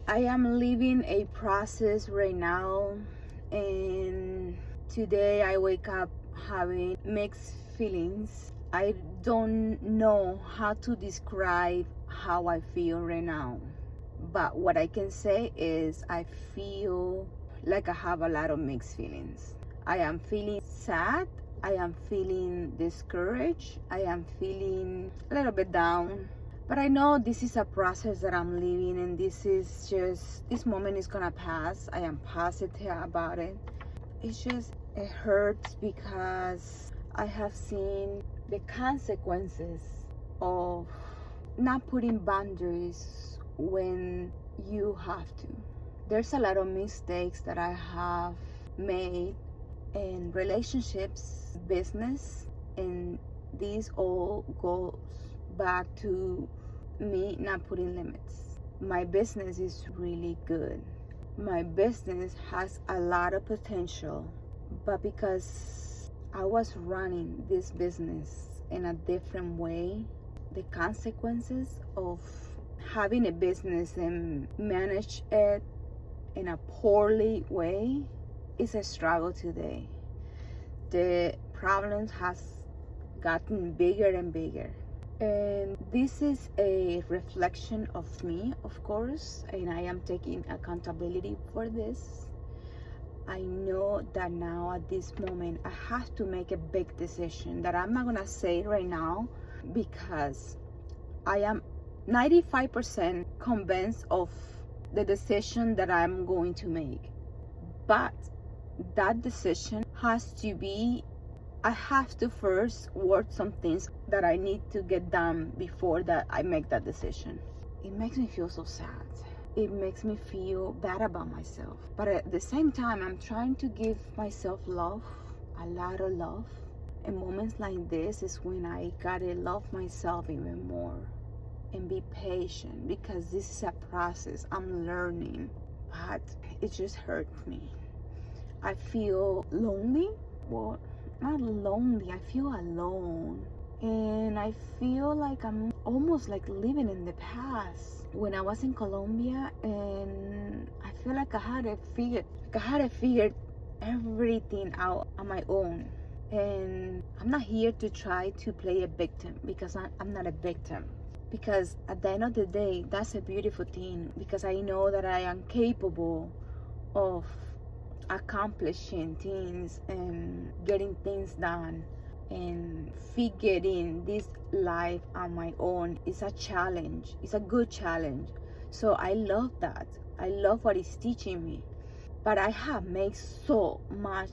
I am living a process right now, and today I wake up having mixed feelings. I don't know how to describe how I feel right now, but what I can say is I feel like I have a lot of mixed feelings. I am feeling sad, I am feeling discouraged, I am feeling a little bit down. But I know this is a process that I'm living, and this moment is gonna pass. I am positive about it. It hurts because I have seen the consequences of not putting boundaries when you have to. There's a lot of mistakes that I have made in relationships, business, and these all goes back to me not putting limits. My business is really good. My business has a lot of potential, but because I was running this business in a different way, the consequences of having a business and manage it in a poorly way is a struggle today. The problems has gotten bigger and bigger. And this is a reflection of me, of course, and I am taking accountability for this. I know that now at this moment I have to make a big decision that I'm not gonna say right now because I am 95% convinced of the decision that I'm going to make. But that decision has to be, I have to first work some things that I need to get done before that I make that decision. It makes me feel so sad. It makes me feel bad about myself. But at the same time, I'm trying to give myself love, a lot of love. And moments like this is when I gotta love myself even more and be patient, because this is a process I'm learning, but it just hurts me. I feel lonely. Well, not lonely, I feel alone, and I feel like I'm almost like living in the past when I was in Colombia, and I feel like I had to figure everything out on my own. And I'm not here to try to play a victim, because I'm not a victim, because at the end of the day, that's a beautiful thing, because I know that I am capable of accomplishing things and getting things done, and figuring this life on my own is a challenge. It's a good challenge. So I love that. I love what it's teaching me. But I have made so much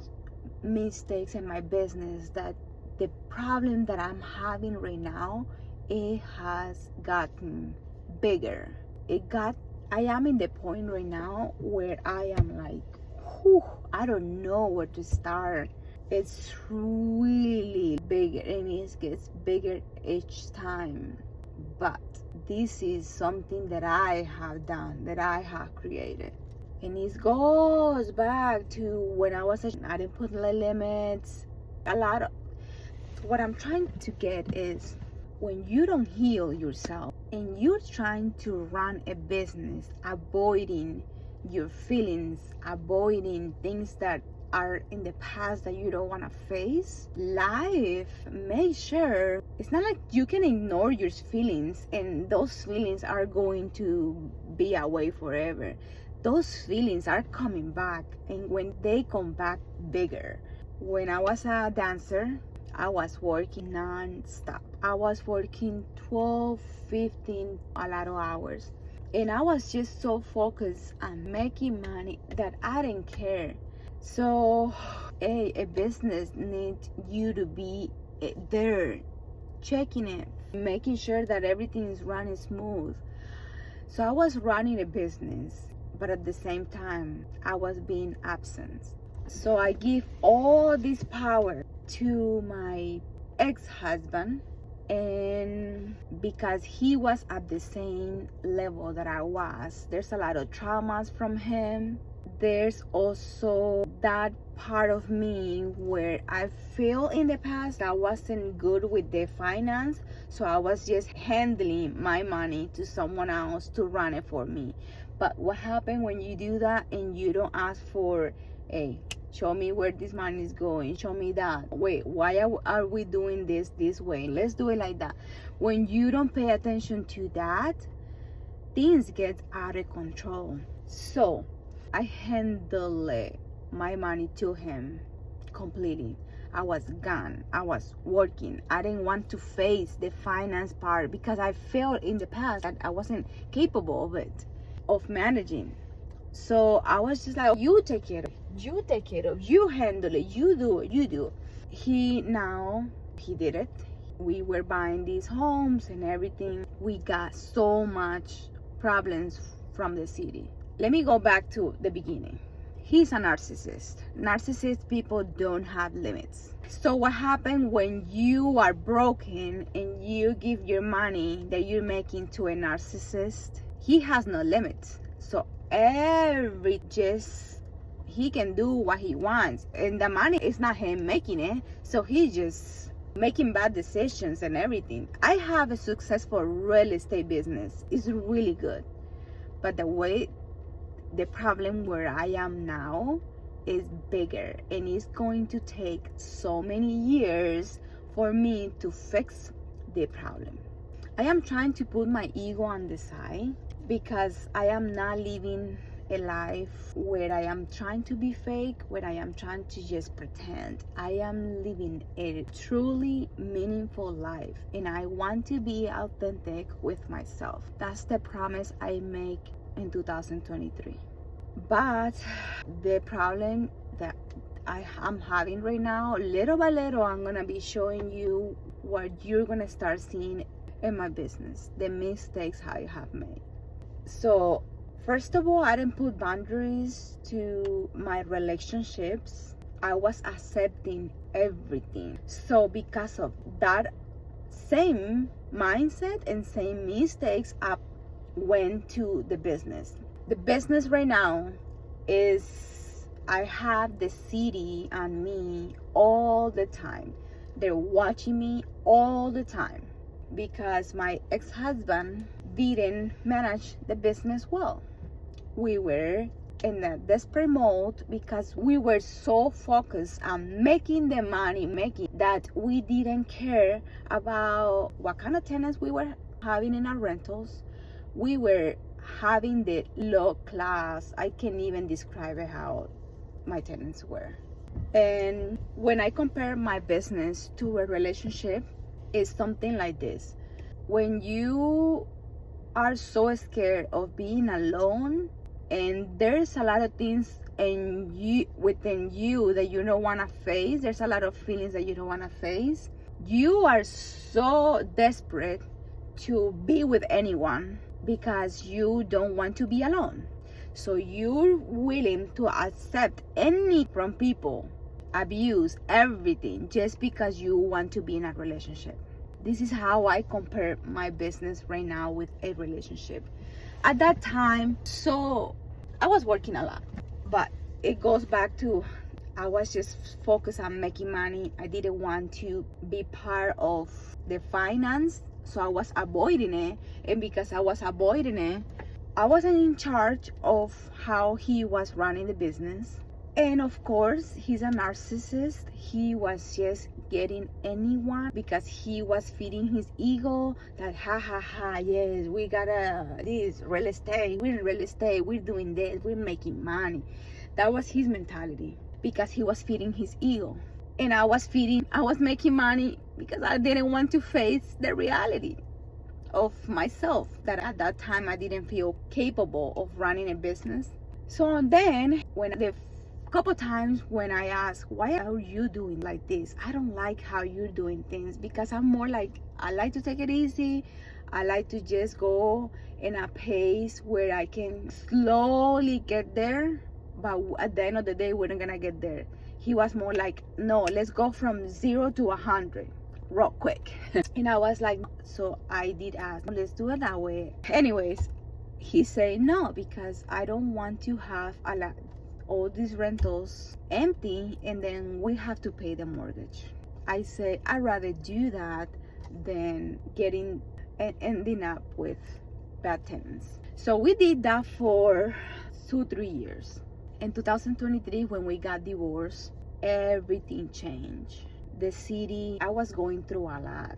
mistakes in my business that the problem that I'm having right now, it has gotten bigger. I am in the point right now where I am like, I don't know where to start. It's really big, and it gets bigger each time. But this is something that I have done, that I have created. And it goes back to when I didn't put limits. What I'm trying to get is, when you don't heal yourself and you're trying to run a business, avoiding your feelings, avoiding things that are in the past that you don't want to face, life, make sure it's not like you can ignore your feelings and those feelings are going to be away forever. Those feelings are coming back, and when they come back, bigger. When I was a dancer, I was working non-stop. I was working 12, 15, a lot of hours. And I was just so focused on making money that I didn't care. So, a business needs you to be there, checking it, making sure that everything is running smooth. So I was running a business, but at the same time, I was being absent. So I give all this power to my ex-husband, and because he was at the same level that I was, there's a lot of traumas from him. There's also that part of me where I feel in the past I wasn't good with the finance, so I was just handling my money to someone else to run it for me. But what happened when you do that and you don't ask for, hey, show me where this money is going, show me that, wait, why are we doing this way, let's do it like that. When you don't pay attention to that, things get out of control. So I handled my money to him completely. I was gone. I was working. I didn't want to face the finance part because I felt in the past that I wasn't capable of it, of managing. So I was just like, you take care of it. You take care of it. You handle it. You do it. You do it. He did it. We were buying these homes and everything. We got so much problems from the city. Let me go back to the beginning. He's a narcissist. Narcissist people don't have limits. So what happened when you are broken and you give your money that you're making to a narcissist? He has no limits. So he can do what he wants, and the money is not him making it. So he's just making bad decisions and everything. I have a successful real estate business. It's really good, but the problem where I am now is bigger, and it's going to take so many years for me to fix the problem. I am trying to put my ego on the side because I am not living a life where I am trying to be fake, where I am trying to just pretend. I am living a truly meaningful life, and I want to be authentic with myself. That's the promise I make in 2023. But the problem that I'm having right now, little by little, I'm gonna be showing you what you're gonna start seeing in my business, the mistakes I have made. So first of all, I didn't put boundaries to my relationships. I was accepting everything. So because of that same mindset and same mistakes, I went to the business. The business right now is, I have the city on me all the time. They're watching me all the time because my ex-husband didn't manage the business well. We were in a desperate mode because we were so focused on making the money, that we didn't care about what kind of tenants we were having in our rentals. We were having the low class. I can't even describe how my tenants were. And when I compare my business to a relationship, it's something like this. When you are so scared of being alone, and there's a lot of things within you that you don't want to face, there's a lot of feelings that you don't want to face, you are so desperate to be with anyone because you don't want to be alone. So you're willing to accept any from people, abuse, everything, just because you want to be in a relationship. This is how I compare my business right now with a relationship. At that time, so I was working a lot, but it goes back to, I was just focused on making money. I didn't want to be part of the finance, so I was avoiding it. And because I was avoiding it, I wasn't in charge of how he was running the business. And of course, he's a narcissist. He was just getting anyone because he was feeding his ego that yes, we gotta this real estate, we're in real estate, we're doing this, we're making money. That was his mentality because he was feeding his ego. And I was making money because I didn't want to face the reality of myself, that at that time I didn't feel capable of running a business. So then when the couple times when I ask, why are you doing like this? I don't like how you're doing things, because I'm more like, I like to take it easy. I like to just go in a pace where I can slowly get there, but at the end of the day, we're not gonna get there. He was more like, no, let's go from 0 to 100 real quick. And I was like, so I did ask, let's do it that way. Anyways, he said no, because I don't want to have all these rentals empty and then we have to pay the mortgage. I said, I'd rather do that than ending up with bad tenants. So we did that for 2-3 years. In 2023, when we got divorced, everything changed. The city, I was going through a lot.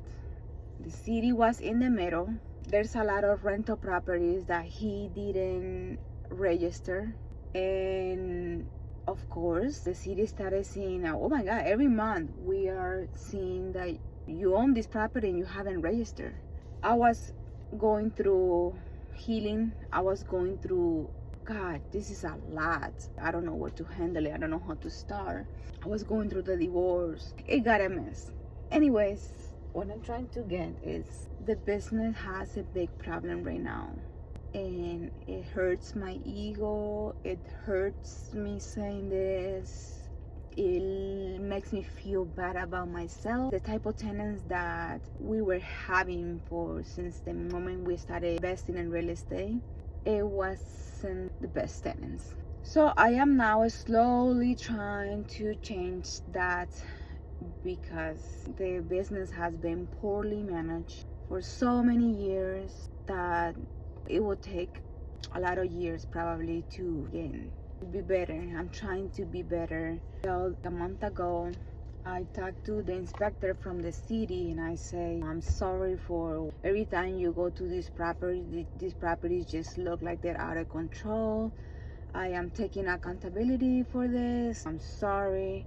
The city was in the middle. There's a lot of rental properties that he didn't register. And of course, the city started seeing, oh my God, every month we are seeing that you own this property and you haven't registered. I was going through healing. I was going through, God, this is a lot. I don't know where to handle it. I don't know how to start. I was going through the divorce. It got a mess. Anyways, what I'm trying to get is the business has a big problem right now. And it hurts my ego. It hurts me saying this. It makes me feel bad about myself. The type of tenants that we were having since the moment we started investing in real estate, it wasn't the best tenants. So I am now slowly trying to change that, because the business has been poorly managed for so many years that it will take a lot of years probably to be better. I'm trying to be better. Well, a month ago, I talked to the inspector from the city and I say, I'm sorry for every time you go to these properties just look like they're out of control. I am taking accountability for this. I'm sorry.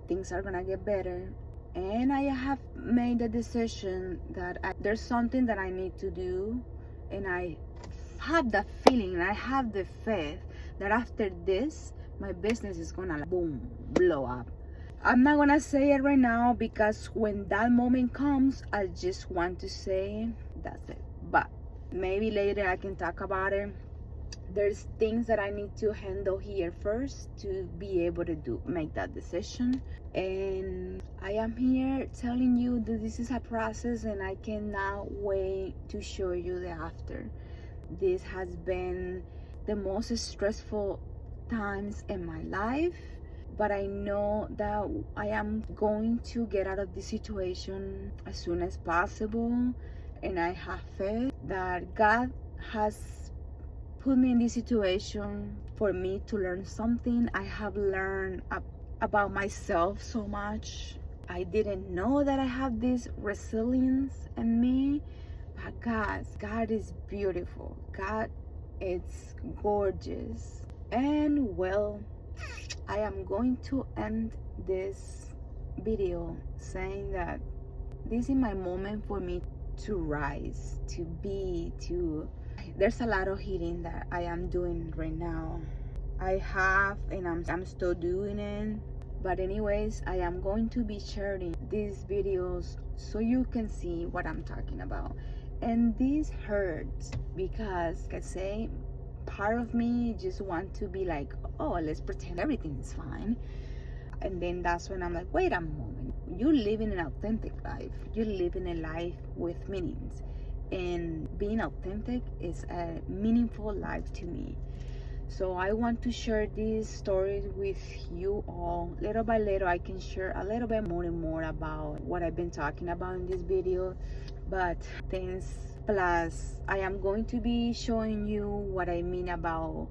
Things are gonna get better. And I have made the decision that there's something that I need to do, and I have the feeling and I have the faith that after this, my business is gonna boom, blow up. I'm not gonna say it right now, because when that moment comes, I just want to say that's it. But maybe later I can talk about it. There's things that I need to handle here first to be able to make that decision. And I am here telling you that this is a process, and I cannot wait to show you the after. This has been the most stressful times in my life, but I know that I am going to get out of this situation as soon as possible. And I have faith that God has put me in this situation for me to learn something. I have learned about myself so much. I didn't know that I have this resilience in me, but God is beautiful. God is gorgeous. And well, I am going to end this video saying that this is my moment for me to rise, there's a lot of healing that I am doing right now. I have, and I'm still doing it. But anyways, I am going to be sharing these videos so you can see what I'm talking about. And this hurts because, like I say, part of me just want to be like, oh, let's pretend everything is fine. And then that's when I'm like, wait a moment. You're living an authentic life. You're living a life with meanings. And being authentic is a meaningful life to me. So I want to share these stories with you all. Little by little, I can share a little bit more and more about what I've been talking about in this video. But things plus, I am going to be showing you what I mean about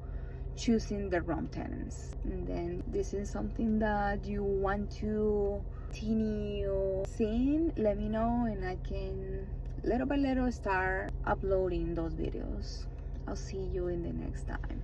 choosing the wrong tenants. And then this is something that you want to continue seeing, let me know, and I can little by little start uploading those videos. I'll see you in the next time.